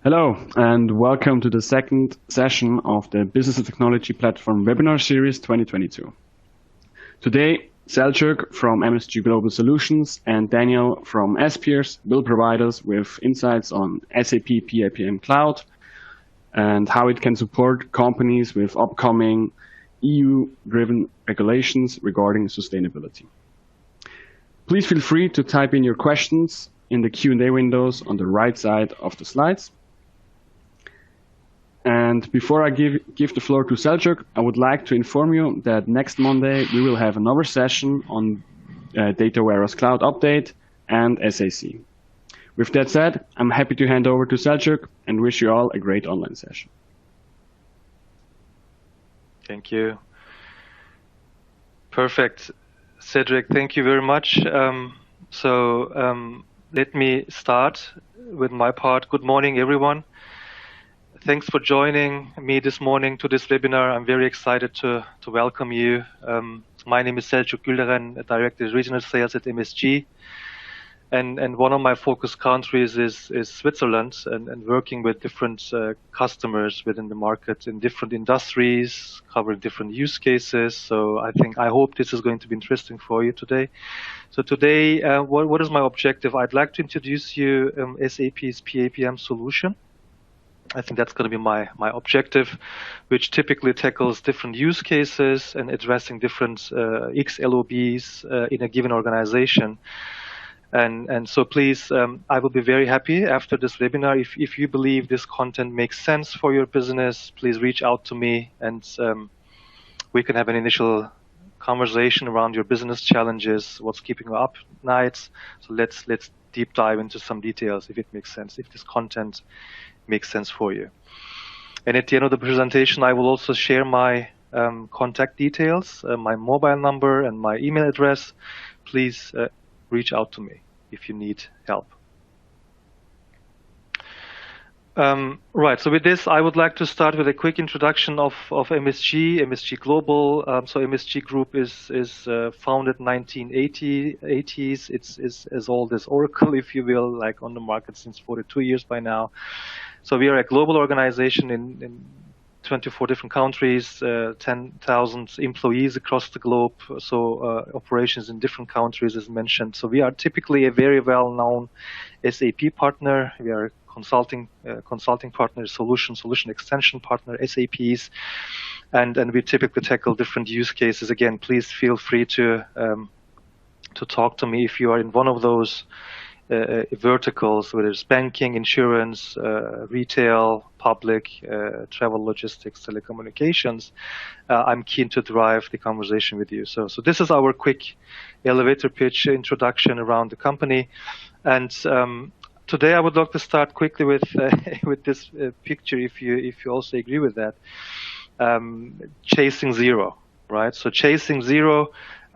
Hello, and welcome to the second session of the Business and Technology Platform Webinar Series 2022. Today, Selçuk from MSG Global Solutions and Daniel from SPears will provide us with insights on SAP PaPM Cloud and how it can support companies with upcoming EU-driven regulations regarding sustainability. Please feel free to type in your questions in the Q&A windows on the right side of the slides. And before I give the floor to Selçuk, I would like to inform you that next Monday we will have another session on Data Warehouse Cloud update and SAC. With that said, I'm happy to hand over to Selçuk and wish you all a great online session. Thank you. Perfect. Cedric, thank you very much. Let me start with my part. Good morning, everyone. Thanks for joining me this morning to this webinar. I'm very excited to welcome you. My name is Selçuk Gülderen, Director of Regional Sales at MSG. And one of my focus countries is Switzerland and working with different customers within the market in different industries, covering different use cases. So I hope this is going to be interesting for you today. So today, what is my objective? I'd like to introduce you SAP's PaPM solution. I think that's going to be my objective, which typically tackles different use cases and addressing different XLOBs in a given organization. And so please, I will be very happy after this webinar. If you believe this content makes sense for your business, please reach out to me and we can have an initial conversation around your business challenges, what's keeping you up nights. So let's deep dive into some details if it makes sense, if this content makes sense for you. And at the end of the presentation, I will also share my contact details, my mobile number and my email address. Please reach out to me if you need help. Right, so with this, I would like to start with a quick introduction of MSG Global. So MSG Group is founded 1980s. It's as old as Oracle, if you will, like on the market since 42 years by now. So we are a global organization in 24 different countries, 10,000 employees across the globe, so operations in different countries as mentioned. So we are typically a very well-known SAP partner. We are consulting partner, solution extension partner, SAPs, and we typically tackle different use cases. Again, please feel free to talk to me if you are in one of those verticals, whether it's banking, insurance, retail, public, travel, logistics, telecommunications. I'm keen to drive the conversation with you. So this is our quick elevator pitch introduction around the company. And today I would like to start quickly with this picture, if you also agree with that. Chasing zero, right? So chasing zero.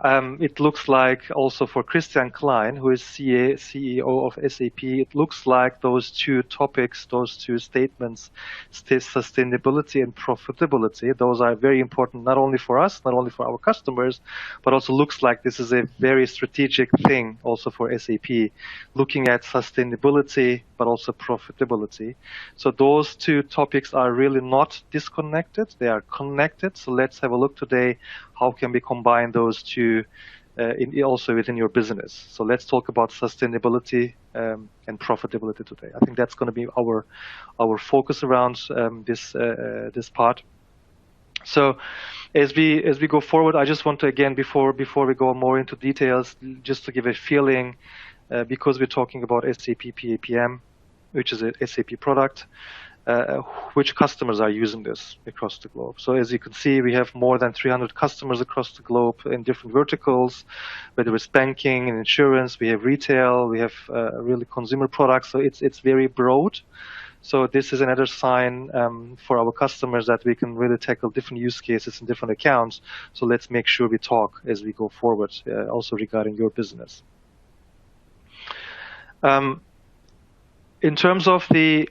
It looks like also for Christian Klein, who is CEO of SAP, it looks like those two topics, those two statements, sustainability and profitability, those are very important not only for us, not only for our customers, but also looks like this is a very strategic thing also for SAP, looking at sustainability, but also profitability. So those two topics are really not disconnected, they are connected. So let's have a look today, how can we combine those two also within your business? So let's talk about sustainability and profitability today. I think that's going to be our focus around this part. So as we go forward, I just want to again before we go more into details, just to give a feeling, because we're talking about SAP PaPM, which is a SAP product. Which customers are using this across the globe. So as you can see, we have more than 300 customers across the globe in different verticals, whether it's banking and insurance, we have retail, we have really consumer products. So it's very broad. So this is another sign for our customers that we can really tackle different use cases in different accounts. So let's make sure we talk as we go forward, also regarding your business. In terms of the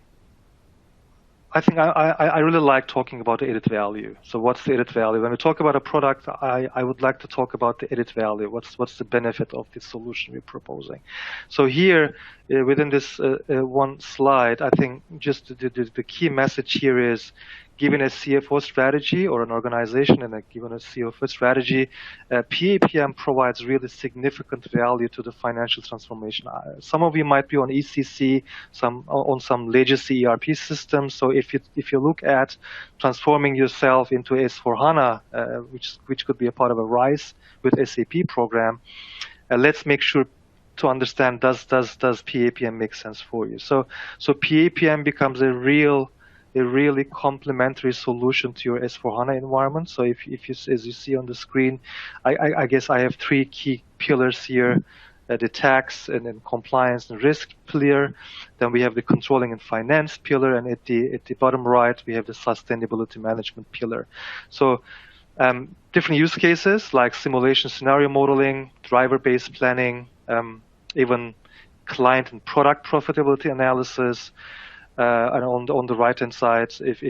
I think I really like talking about the added value. So what's the added value? When we talk about a product, I would like to talk about the added value. What's the benefit of the solution we're proposing? So here, within this one slide, I think just the key message here is, given a CFO strategy or an organization and given a CFO strategy, PAPM provides really significant value to the financial transformation. Some of you might be on ECC, some on some legacy ERP systems. So if you look at transforming yourself into S/4HANA, which could be a part of a RISE with SAP program, let's make sure to understand, does PAPM make sense for you? So PAPM becomes a really complementary solution to your S/4HANA environment. So if you, as you see on the screen, I guess I have three key pillars here: the tax and then compliance and risk pillar. Then we have the controlling and finance pillar, and at the bottom right we have the sustainability management pillar. So different use cases like simulation, scenario modeling, driver-based planning, even client and product profitability analysis. And on the right-hand side, if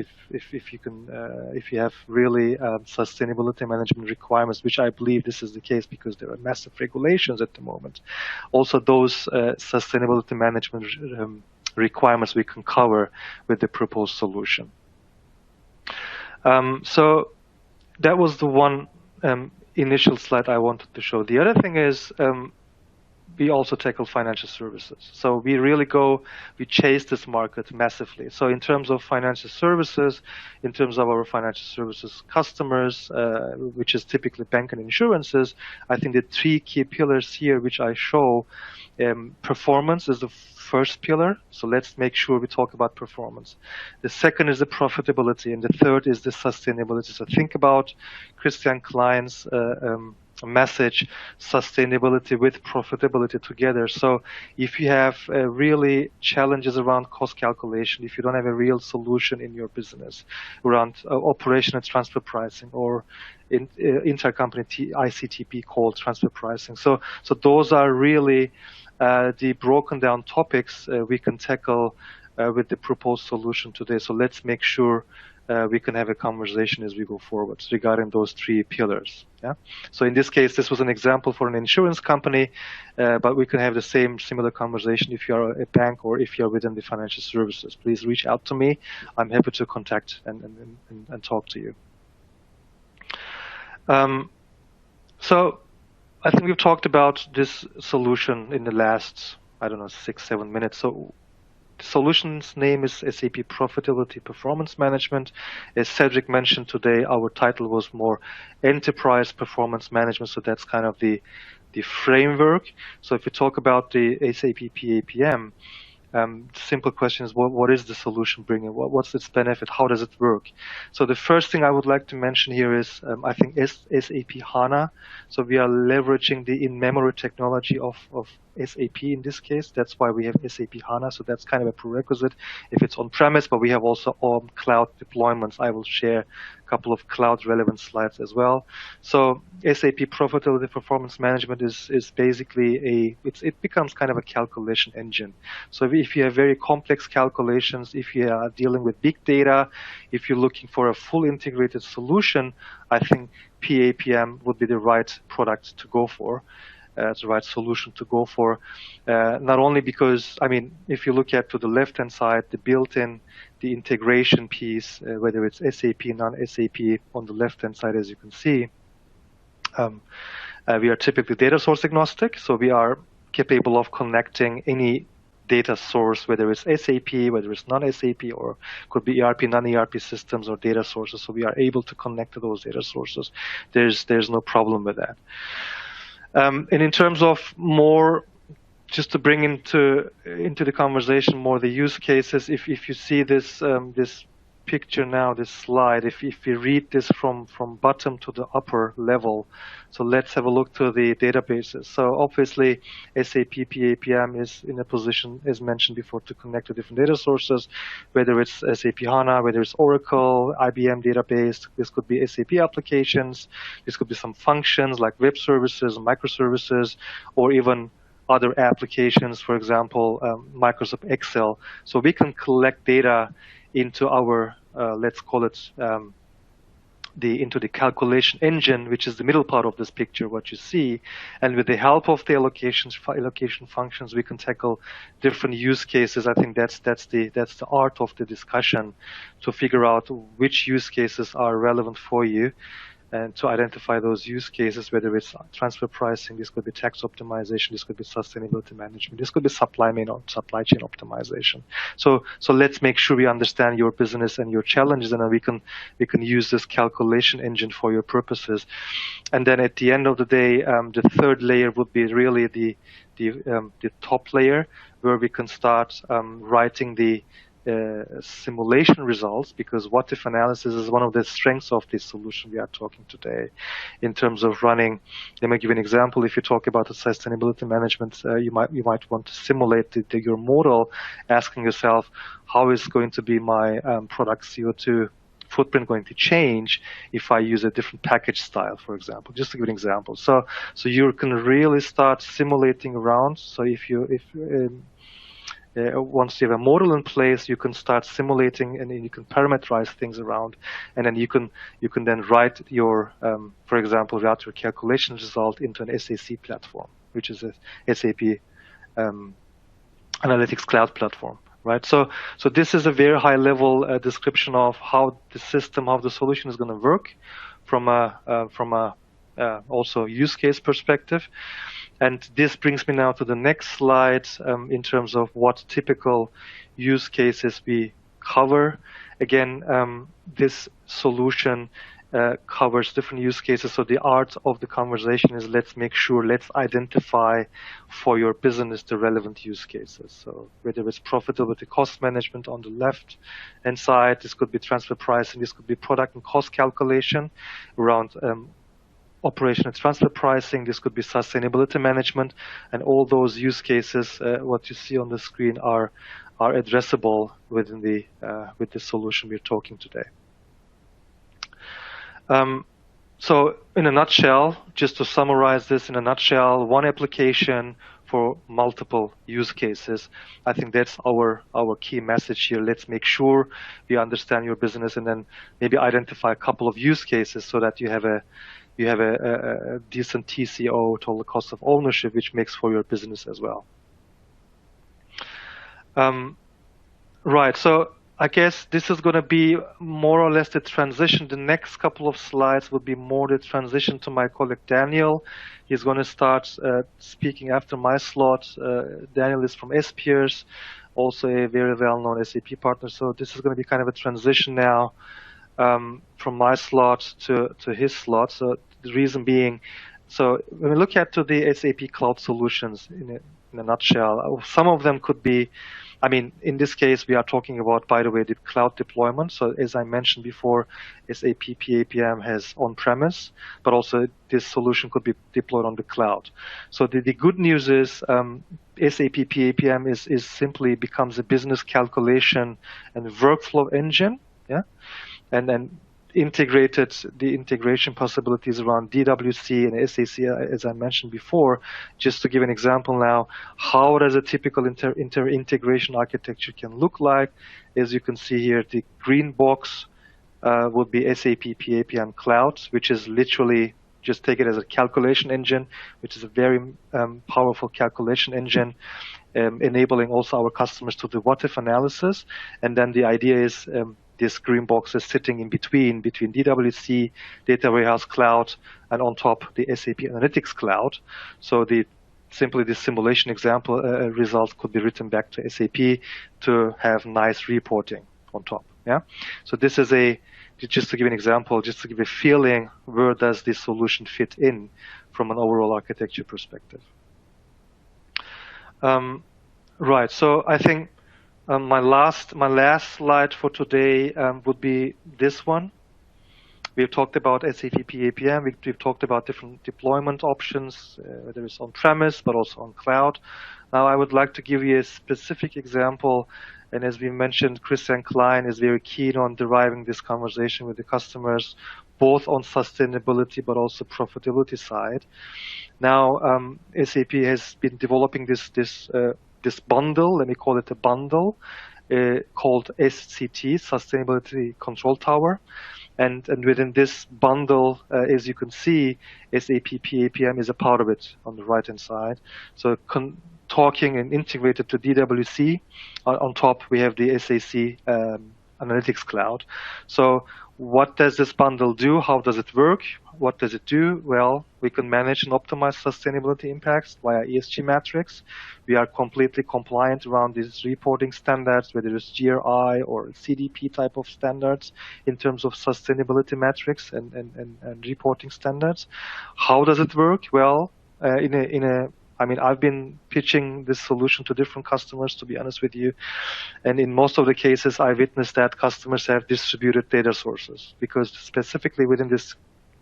you have really sustainability management requirements, which I believe this is the case because there are massive regulations at the moment. Also, those sustainability management requirements we can cover with the proposed solution. So that was the one initial slide I wanted to show. The other thing is, we also tackle financial services. So we chase this market massively. So in terms of financial services, in terms of our financial services customers, which is typically bank and insurances, I think the three key pillars here, which I show, performance is the first pillar. So let's make sure we talk about performance. The second is the profitability, and the third is the sustainability. So think about Christian Klein's message, sustainability with profitability together. So if you have really challenges around cost calculation, if you don't have a real solution in your business around operation and transfer pricing or intercompany ICTP called transfer pricing. So those are really the broken down topics we can tackle with the proposed solution today. So let's make sure we can have a conversation as we go forward regarding those three pillars. Yeah. So in this case, this was an example for an insurance company, but we can have the similar conversation if you are a bank or if you are within the financial services. Please reach out to me. I'm happy to contact and talk to you. So I think we've talked about this solution in the last, 6-7 minutes. So the solution's name is SAP Profitability Performance Management. As Cedric mentioned today, our title was more Enterprise Performance Management, so that's kind of the framework. So if you talk about the SAP PAPM, the simple question is, what is the solution bringing? What's its benefit? How does it work? So the first thing I would like to mention here is, I think SAP HANA. So we are leveraging the in-memory technology of SAP in this case. That's why we have SAP HANA. So that's kind of a prerequisite if it's on-premise, but we have also cloud deployments. I will share a couple of cloud relevant slides as well. So SAP Profitability Performance Management is basically it becomes kind of a calculation engine. So if you have very complex calculations, if you are dealing with big data, if you're looking for a full integrated solution, I think PAPM would be the right product to go for. The right solution to go for. Not only because, if you look at to the left-hand side, the built-in, the integration piece, whether it's SAP, non-SAP, on the left-hand side, as you can see, we are typically data source agnostic, so we are capable of connecting any data source, whether it's SAP, whether it's non-SAP, or could be ERP, non-ERP systems or data sources, so we are able to connect to those data sources. There's no problem with that. And in terms of more, just to bring into the conversation more the use cases, if you see this this picture now, this slide, if we read this from bottom to the upper level, so let's have a look to the databases. So obviously SAP PAPM is in a position, as mentioned before, to connect to different data sources, whether it's SAP HANA, whether it's Oracle, IBM database, this could be SAP applications, this could be some functions like web services, microservices, or even other applications, for example, Microsoft Excel. So we can collect data into our, let's call it, into the calculation engine, which is the middle part of this picture, what you see. And with the help of the allocation functions, we can tackle different use cases. I think that's the art of the discussion, to figure out which use cases are relevant for you, and to identify those use cases, whether it's transfer pricing, this could be tax optimization, this could be sustainability management, this could be supply chain optimization. So let's make sure we understand your business and your challenges, and then we can use this calculation engine for your purposes. And then at the end of the day, the third layer would be really the top layer, where we can start writing the simulation results, because what if analysis is one of the strengths of this solution we are talking today, in terms of running. Let me give you an example. If you talk about the sustainability management, you might want to simulate your model, asking yourself, how is going to be my product CO2 footprint going to change if I use a different package style, for example, just to give an example. So you can really start simulating around. So once you have a model in place, you can start simulating, and then you can parameterize things around, and then you can then write your, for example, route your calculation result into an SAC platform, which is a SAP Analytics Cloud platform, right? So this is a very high level description of how the solution is going to work from a also use case perspective. And this brings me now to the next slide, in terms of what typical use cases we cover. Again, this solution covers different use cases. So the art of the conversation is, let's identify for your business the relevant use cases. So whether it's profitability, cost management on the left hand side, this could be transfer pricing, this could be product and cost calculation around operation and transfer pricing, this could be sustainability management, and all those use cases, what you see on the screen, are addressable within with the solution we're talking today. So in a nutshell, just to summarize this in a nutshell, one application for multiple use cases. I think that's our key message here. Let's make sure we understand your business, and then maybe identify a couple of use cases so that you have a decent TCO, total cost of ownership, which makes for your business as well. Right, so I guess this is going to be more or less the transition. The next couple of slides will be more the transition to my colleague Daniel. He's going to start speaking after my slot. Daniel is from S-Peers, also a very well-known SAP partner. So this is going to be kind of a transition now from my slot to his slot. So the reason being, so when we look at the SAP cloud solutions in a nutshell, some of them could be, I mean, in this case, we are talking about, by the way, the cloud deployment. So as I mentioned before, SAP PaPM has on-premise, but also this solution could be deployed on the cloud. So the good news is SAP PaPM is simply becomes a business calculation and workflow engine, yeah, and then integrated the integration possibilities around DWC and SAC, as I mentioned before. Just to give an example now, how does a typical integration architecture can look like? As you can see here, the green box would be SAP PaPM Cloud, which is literally, just take it as a calculation engine, which is a very powerful calculation engine, enabling also our customers to do what if analysis. And then the idea is this green box is sitting in between DWC, Data Warehouse Cloud, and on top the SAP Analytics Cloud. So simply the simulation example results could be written back to SAP to have nice reporting on top. Yeah. So this is just to give an example, just to give a feeling, where does this solution fit in from an overall architecture perspective. Right. So I think my last slide for today would be this one. We've talked about SAP PaPM. We've talked about different deployment options, whether it's on-premise, but also on cloud. Now I would like to give you a specific example. And as we mentioned, Christian Klein is very keen on deriving this conversation with the customers, both on sustainability, but also profitability side. Now, SAP has been developing this bundle, let me call it a bundle, called SCT, Sustainability Control Tower. And within this bundle, as you can see, SAP PaPM is a part of it on the right-hand side. So talking and integrated to DWC. On top, we have the SAC Analytics Cloud. So what does this bundle do? How does it work? What does it do? Well, we can manage and optimize sustainability impacts via ESG metrics. We are completely compliant around these reporting standards, whether it's GRI or CDP type of standards in terms of sustainability metrics and reporting standards. How does it work? Well, I mean, I've been pitching this solution to different customers, to be honest with you. And in most of the cases, I witnessed that customers have distributed data sources, because specifically within this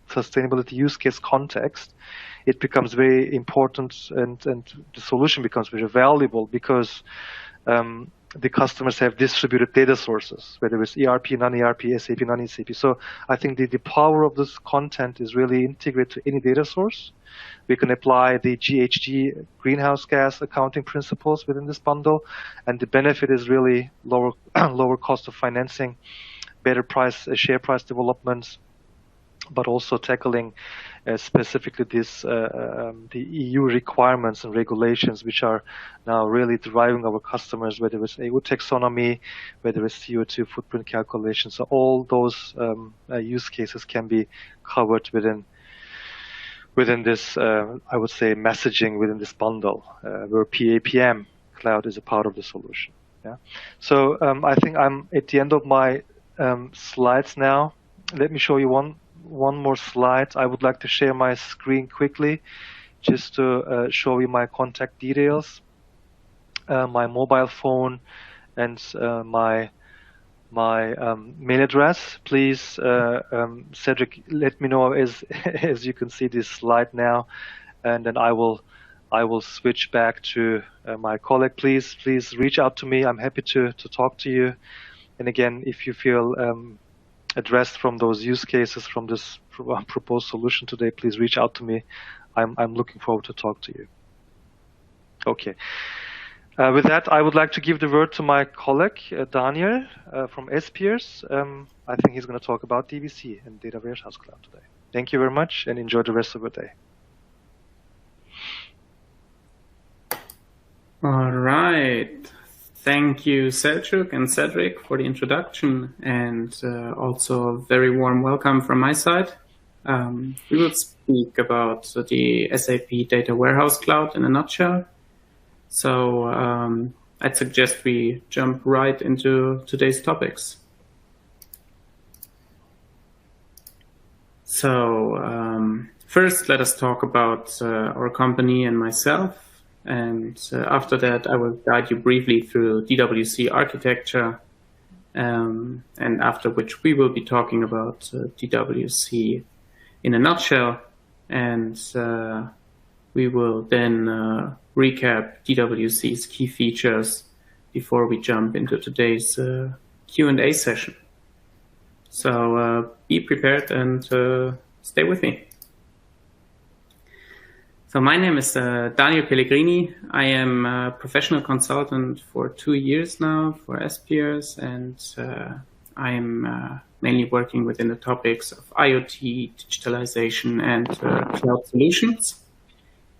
sustainability use case context, it becomes very important, and the solution becomes very valuable because the customers have distributed data sources, whether it's ERP, non-ERP, SAP, non-SAP. So I think the power of this content is really integrated to any data source. We can apply the GHG greenhouse gas accounting principles within this bundle, and the benefit is really lower cost of financing, better share price developments, but also tackling specifically the EU requirements and regulations, which are now really driving our customers, whether it's EU taxonomy, whether it's CO2 footprint calculations. So all those use cases can be covered within this, I would say, messaging within this bundle, where PaPM Cloud is a part of the solution. Yeah. So I think I'm at the end of my slides now. Let me show you one more slide. I would like to share my screen quickly, just to show you my contact details, my mobile phone, and my mail address. Please, Cedric, let me know as you can see this slide now, and then I will switch back to my colleague. Please reach out to me. I'm happy to talk to you. And again, if you feel addressed from those use cases from this proposed solution today, please reach out to me. I'm looking forward to talk to you. Okay. With that, I would like to give the word to my colleague, Daniel, from SPears. I think he's going to talk about DWC and Data Warehouse Cloud today. Thank you very much, and enjoy the rest of your day. All right. Thank you, Selçuk and Cedric, for the introduction, and also a very warm welcome from my side. We will speak about the SAP Data Warehouse Cloud in a nutshell. So I'd suggest we jump right into today's topics. So first, let us talk about our company and myself. And after that, I will guide you briefly through Dwc Architecture, and after which we will be talking about DWC in a nutshell. And we will then recap DWC's key features before we jump into today's Q&A session. So be prepared and stay with me. So my name is Daniel Pellegrini. I am a professional consultant for 2 years now for SPears, and I'm mainly working within the topics of IoT, digitalization, and cloud solutions.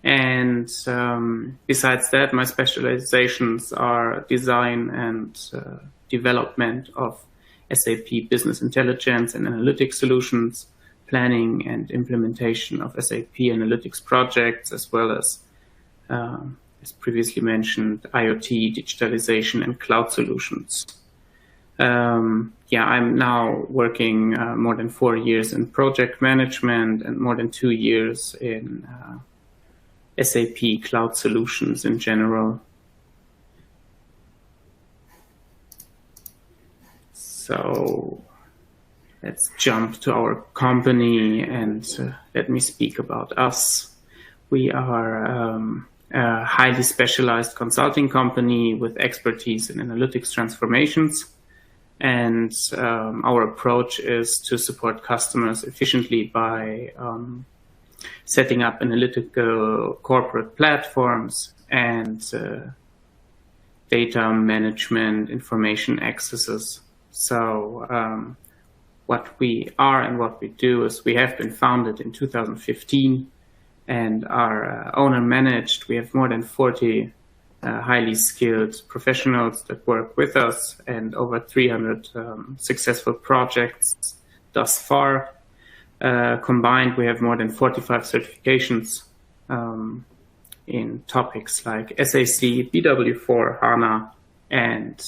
And besides that, my specializations are design and development of SAP Business Intelligence and Analytics solutions, planning and implementation of SAP Analytics projects, as well as previously mentioned, IoT, digitalization, and cloud solutions. I'm now working more than 4 years in project management and more than 2 years in SAP cloud solutions in general. So let's jump to our company and let me speak about us. We are a highly specialized consulting company with expertise in analytics transformations. And our approach is to support customers efficiently by setting up analytical corporate platforms and data management, information accesses. So what we are and what we do is we have been founded in 2015 and are owner managed. We have more than 40 highly skilled professionals that work with us and over 300 successful projects thus far. Combined, we have more than 45 certifications in topics like SAC, BW4, HANA, and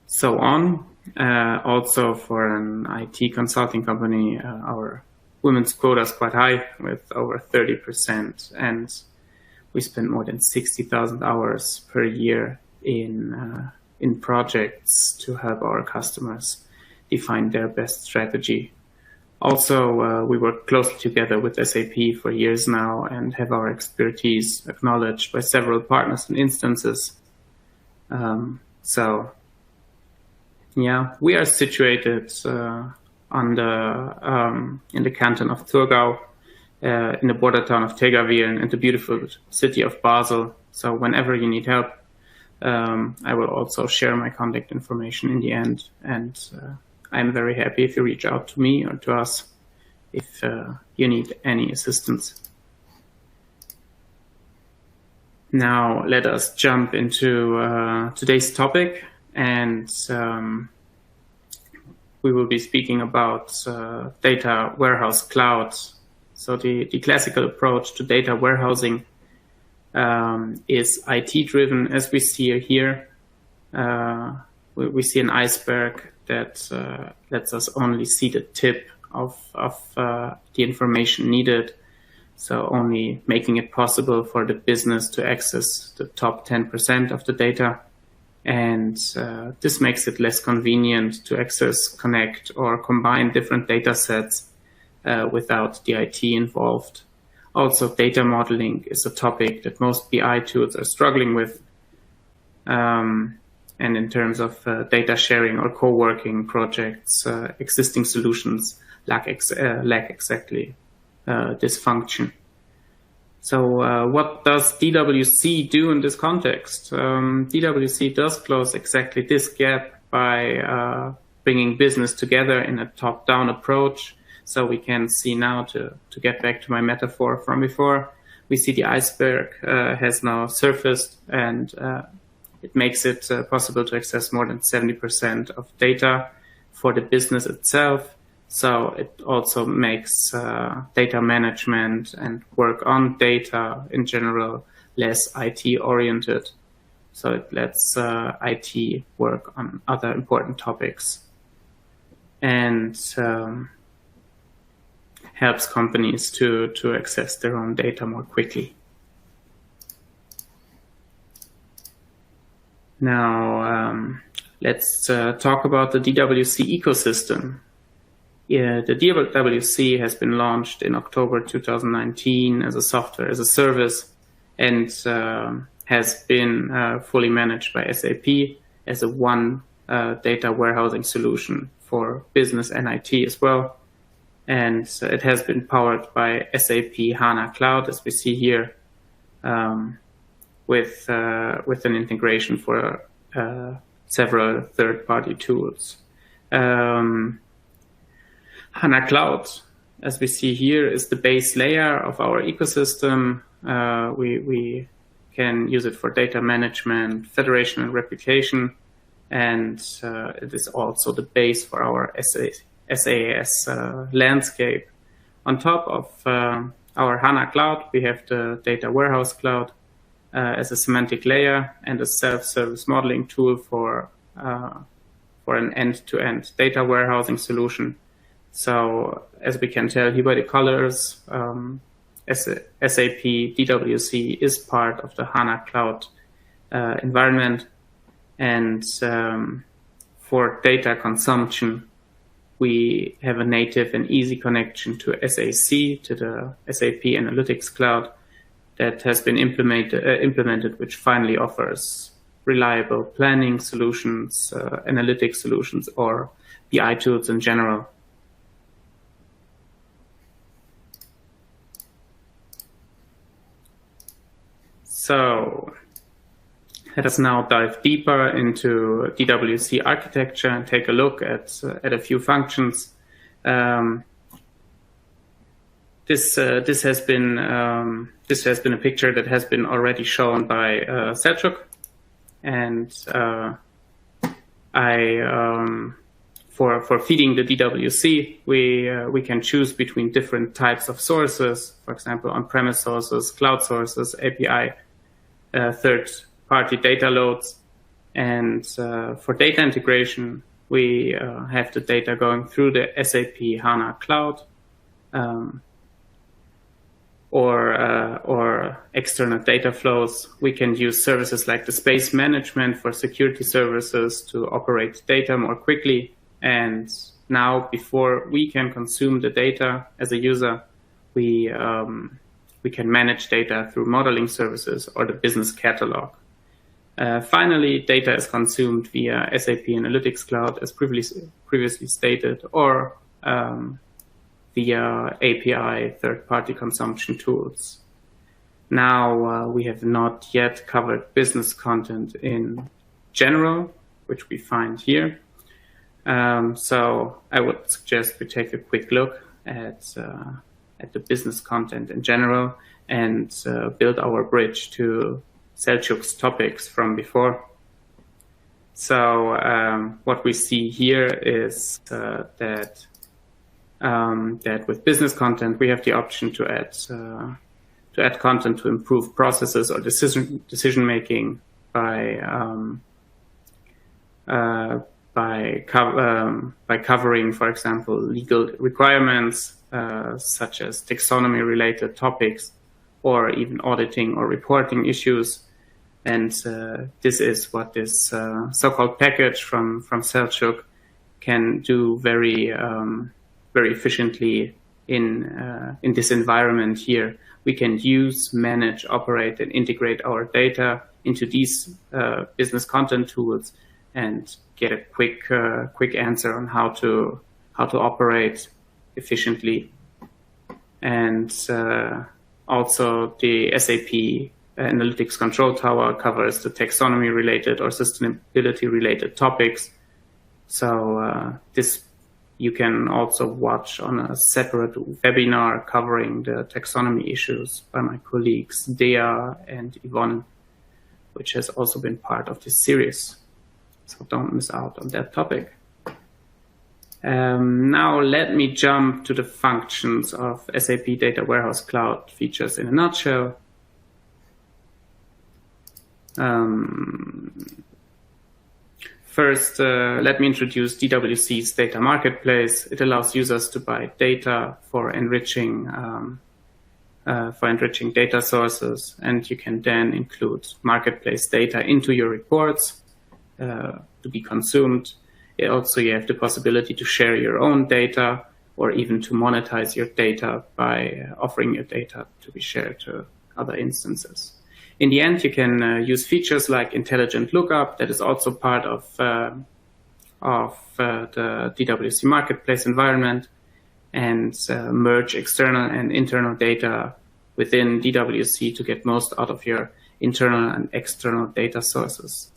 so on. Also for an IT consulting company, our women's quota is quite high with over 30%, and we spend more than 60,000 hours per year in projects to help our customers define their best strategy. Also, we work closely together with SAP for years now and have our expertise acknowledged by several partners and instances. So, yeah, we are situated in the canton of Thurgau, in the border town of Tegerwilen and the beautiful city of Basel. So whenever you need help, I will also share my contact information in the end. And I'm very happy if you reach out to me or to us if you need any assistance. Now let us jump into today's topic, and we will be speaking about Data Warehouse Cloud. So the classical approach to data warehousing is IT driven, as we see here. We see an iceberg that lets us only see the tip of the information needed. So only making it possible for the business to access the top 10% of the data. And this makes it less convenient to access, connect, or combine different data sets without the IT involved. Also, data modeling is a topic that most BI tools are struggling with. And in terms of data sharing or co-working projects, existing solutions lack exactly this function. So what does DWC do in this context? DWC does close exactly this gap by bringing business together in a top-down approach. So we can see now, to get back to my metaphor from before, we see the iceberg has now surfaced, and it makes it possible to access more than 70% of data for the business itself. So it also makes data management and work on data in general less IT oriented. So it lets IT work on other important topics and helps companies to access their own data more quickly. Now, let's talk about the DWC ecosystem. Yeah, the DWC has been launched in October 2019 as a software as a service, and has been fully managed by SAP as a one data warehousing solution for business and IT as well. And it has been powered by SAP HANA Cloud, as we see here, with an integration for several third-party tools. HANA Cloud, as we see here, is the base layer of our ecosystem. We can use it for data management, federation, and replication, and it is also the base for our SaaS landscape. On top of our HANA Cloud, we have the Data Warehouse Cloud as a semantic layer and a self-service modeling tool for an end-to-end data warehousing solution. So as we can tell here by the colors, SAP DWC is part of the HANA Cloud environment. And for data consumption, we have a native and easy connection to SAC, to the SAP Analytics Cloud that has been implemented, which finally offers reliable planning solutions, analytic solutions, or BI tools in general. So Let us now dive deeper into DWC architecture and take a look at a few functions. This has been a picture that has been already shown by Selçuk, and for feeding the DWC, we can choose between different types of sources, for example, on-premise sources, cloud sources, API, third-party data loads, and for data integration, we have the data going through the SAP HANA Cloud. Or external data flows. We can use services like the space management for security services to operate data more quickly. And now, before we can consume the data as a user, we can manage data through modeling services or the business catalog. Finally, data is consumed via SAP Analytics Cloud, as previously stated, or via API third-party consumption tools. Now, we have not yet covered business content in general, which we find here. So I would suggest we take a quick look at the business content in general and build our bridge to Selçuk's topics from before. So what we see here is that with business content, we have the option to add content to improve processes or decision making by covering, for example, legal requirements such as taxonomy related topics, or even auditing or reporting issues. And this is what this so-called package from Selçuk can do very efficiently in this environment here. We can use, manage, operate, and integrate our data into these business content tools and get a quick answer on how to operate efficiently. And also the SAP Analytics Control Tower covers the taxonomy related or sustainability related topics. So this you can also watch on a separate webinar covering the taxonomy issues by my colleagues Dea and Yvonne, which has also been part of this series. So don't miss out on that topic. Now let me jump to the functions of SAP Data Warehouse Cloud features in a nutshell. First, let me introduce DWC's data marketplace. It allows users to buy data for enriching data sources, and you can then include marketplace data into your reports to be consumed. Also, you have the possibility to share your own data or even to monetize your data by offering your data to be shared to other instances. In the end, you can use features like intelligent lookup that is also part of the DWC marketplace environment, and merge external and internal data within DWC to get most out of your internal and external data sources.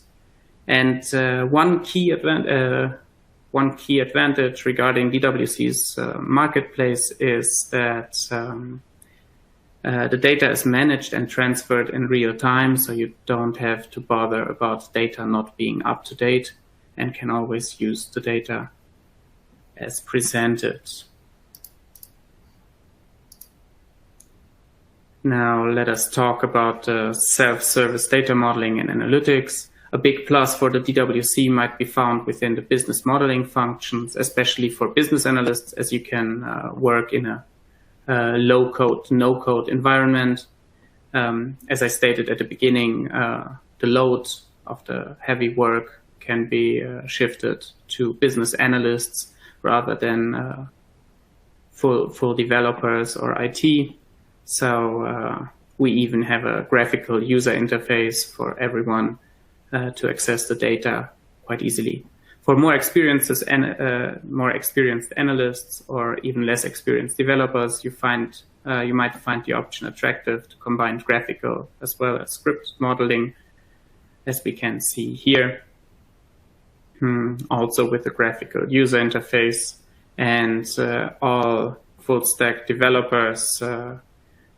And one key advantage regarding DWC's marketplace is that the data is managed and transferred in real time, so you don't have to bother about data not being up to date and can always use the data as presented. Now let us talk about self-service data modeling and analytics. A big plus for the DWC might be found within the business modeling functions, especially for business analysts, as you can work in a low-code, no-code environment. As I stated at the beginning, the load of the heavy work can be shifted to business analysts rather than full developers or IT. So we even have a graphical user interface for everyone to access the data quite easily. For more experienced analysts or even less experienced developers, you might find the option attractive to combine graphical as well as script modeling. as we can see here. Also with the graphical user interface, and all full stack developers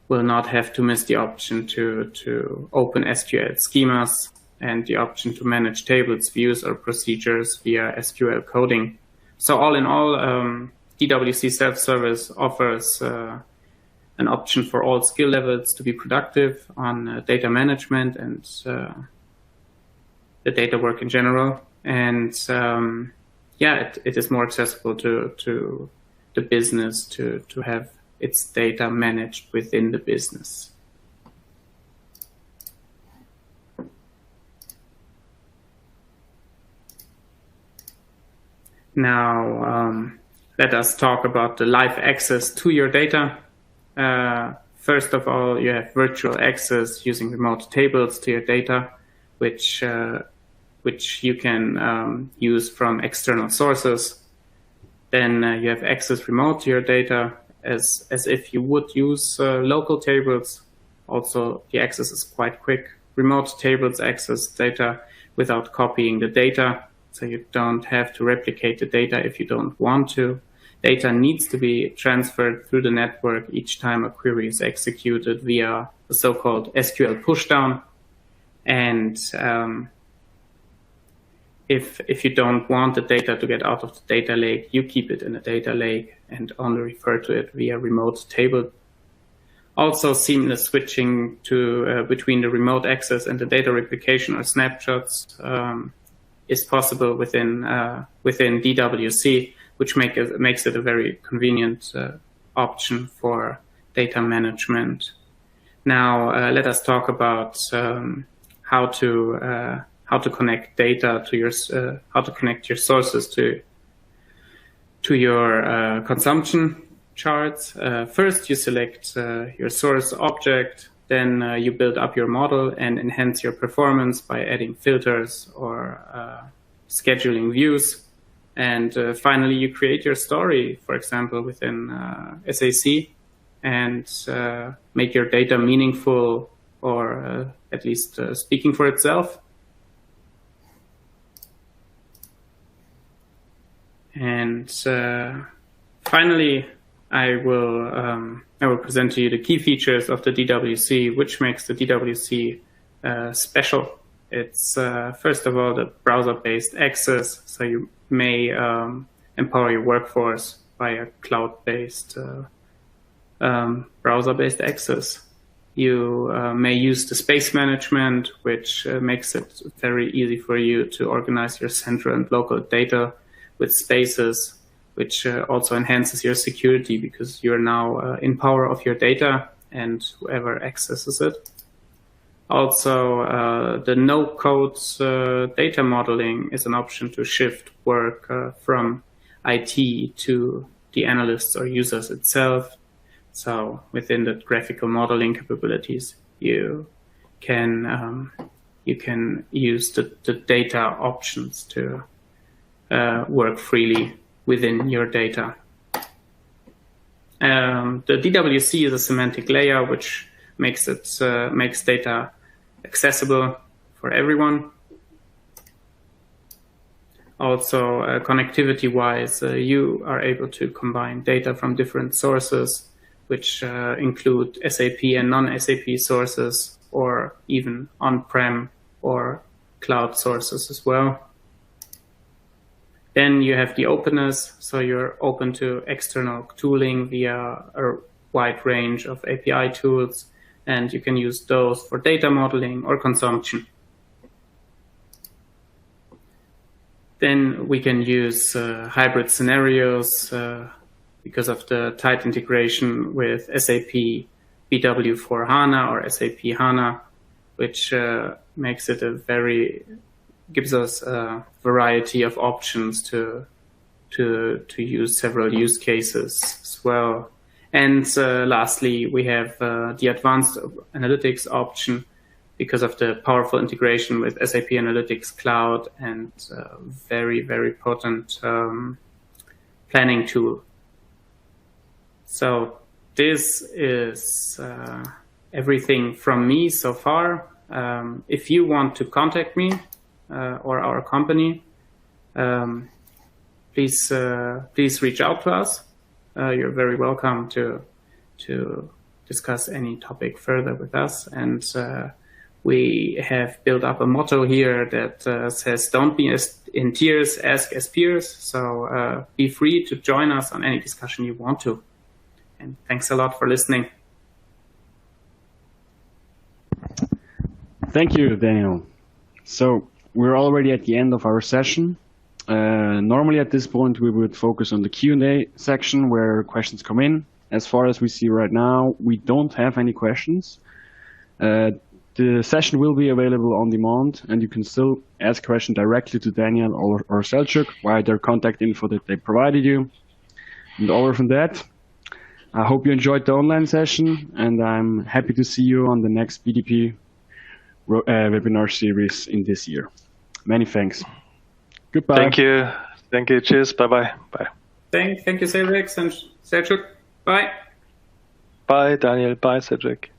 will not have to miss the option to open SQL schemas and the option to manage tables, views, or procedures via SQL coding. So all in all, DWC Self-Service offers an option for all skill levels to be productive on data management and the data work in general. And yeah, it is more accessible to the business to have its data managed within the business. Now, let us talk about the live access to your data. First of all, you have virtual access using remote tables to your data, which you can use from external sources. Then you have access remote to your data as if you would use local tables. Also, the access is quite quick. Remote tables access data without copying the data, so you don't have to replicate the data if you don't want to. Data needs to be transferred through the network each time a query is executed via the so-called SQL pushdown. And if you don't want the data to get out of the data lake, you keep it in a data lake and only refer to it via remote table. Also, seamless switching to between the remote access and the data replication or snapshots is possible within DWC, which makes it a very convenient option for data management. Now, let us talk about how to connect data to your how to connect your sources to your consumption charts. First, you select your source object, then you build up your model and enhance your performance by adding filters or scheduling views. And finally, you create your story, for example, within SAC, and make your data meaningful or at least speaking for itself. And finally, I will present to you the key features of the DWC, which makes the DWC special. It's first of all the browser-based access, so you may empower your workforce by a cloud-based browser-based access. You may use the space management, which makes it very easy for you to organize your central and local data with spaces, which also enhances your security because you're now in power of your data and whoever accesses it. Also, the no-code data modeling is an option to shift work from IT to the analysts or users itself. So within the graphical modeling capabilities, you can use the data options to work freely within your data. The DWC is a semantic layer which makes data accessible for everyone. Also, connectivity-wise, you are able to combine data from different sources, which include SAP and non-SAP sources, or even on-prem or cloud sources as well. Then you have the openness, so you're open to external tooling via a wide range of API tools, and you can use those for data modeling or consumption. Then we can use hybrid scenarios because of the tight integration with SAP BW for HANA or SAP HANA, which makes it gives us a variety of options to use several use cases as well. And lastly, we have the advanced analytics option because of the powerful integration with SAP Analytics Cloud and very, very potent planning tool. So this is everything from me so far. if you want to contact me or our company, please reach out to us. You're very welcome to discuss any topic further with us. And we have built up a motto here that says, "Don't be in tears, ask as peers." So be free to join us on any discussion you want to. And thanks a lot for listening. Thank you, Daniel. So we're already at the end of our session. Normally at this point, we would focus on the Q&A section where questions come in. As far as we see right now, we don't have any questions. The session will be available on demand, and you can still ask a question directly to Daniel or Selçuk via their contact info that they provided you. And other than that, I hope you enjoyed the online session, and I'm happy to see you on the next BDP webinar series in this year. Many thanks. Goodbye. Thank you. Thank you. Cheers. Bye-bye. Bye. Thank you, Selçuk and Selçuk. Bye. Bye, Daniel. Bye, Cedric.